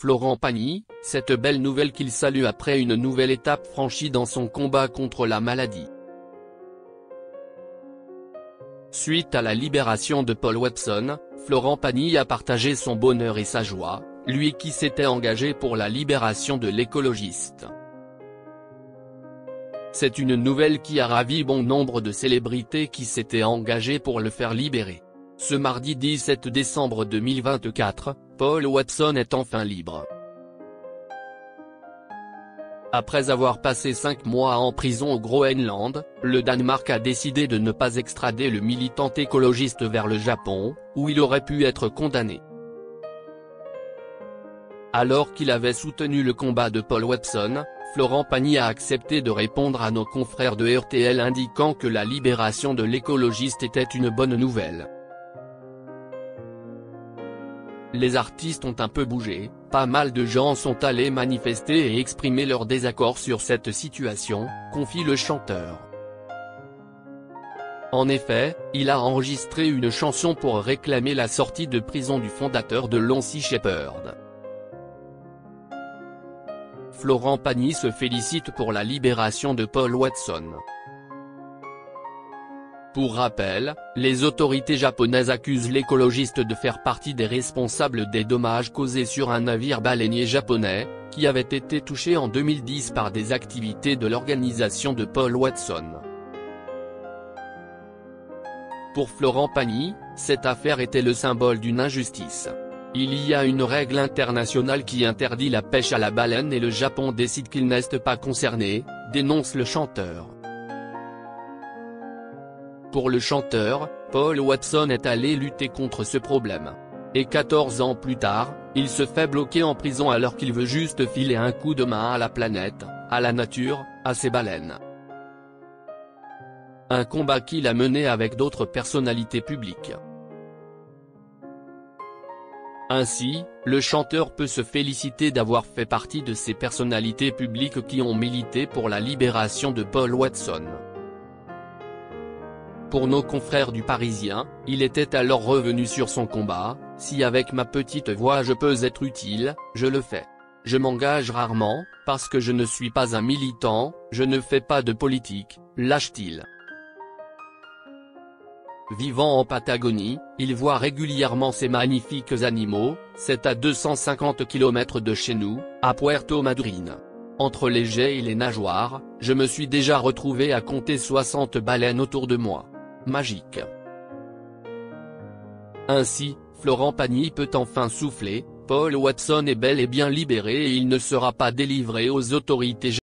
Florent Pagny, cette belle nouvelle qu'il salue après une nouvelle étape franchie dans son combat contre la maladie. Suite à la libération de Paul Watson, Florent Pagny a partagé son bonheur et sa joie, lui qui s'était engagé pour la libération de l'écologiste. C'est une nouvelle qui a ravi bon nombre de célébrités qui s'étaient engagées pour le faire libérer. Ce mardi 17 décembre 2024, Paul Watson est enfin libre. Après avoir passé 5 mois en prison au Groenland, le Danemark a décidé de ne pas extrader le militant écologiste vers le Japon, où il aurait pu être condamné. Alors qu'il avait soutenu le combat de Paul Watson, Florent Pagny a accepté de répondre à nos confrères de RTL indiquant que la libération de l'écologiste était une bonne nouvelle. Les artistes ont un peu bougé, pas mal de gens sont allés manifester et exprimer leur désaccord sur cette situation, confie le chanteur. En effet, il a enregistré une chanson pour réclamer la sortie de prison du fondateur de Sea Shepherd. Florent Pagny se félicite pour la libération de Paul Watson. Pour rappel, les autorités japonaises accusent l'écologiste de faire partie des responsables des dommages causés sur un navire baleinier japonais, qui avait été touché en 2010 par des activités de l'organisation de Paul Watson. Pour Florent Pagny, cette affaire était le symbole d'une injustice. Il y a une règle internationale qui interdit la pêche à la baleine et le Japon décide qu'il n'est pas concerné, dénonce le chanteur. Pour le chanteur, Paul Watson est allé lutter contre ce problème. Et 14 ans plus tard, il se fait bloquer en prison alors qu'il veut juste filer un coup de main à la planète, à la nature, à ses baleines. Un combat qu'il a mené avec d'autres personnalités publiques. Ainsi, le chanteur peut se féliciter d'avoir fait partie de ces personnalités publiques qui ont milité pour la libération de Paul Watson. Pour nos confrères du Parisien, il était alors revenu sur son combat, « Si avec ma petite voix je peux être utile, je le fais. Je m'engage rarement, parce que je ne suis pas un militant, je ne fais pas de politique », lâche-t-il. Vivant en Patagonie, il voit régulièrement ces magnifiques animaux, c'est à 250 km de chez nous, à Puerto Madryn. Entre les jets et les nageoires, je me suis déjà retrouvé à compter 60 baleines autour de moi. Magique. Ainsi, Florent Pagny peut enfin souffler, Paul Watson est bel et bien libéré et il ne sera pas délivré aux autorités.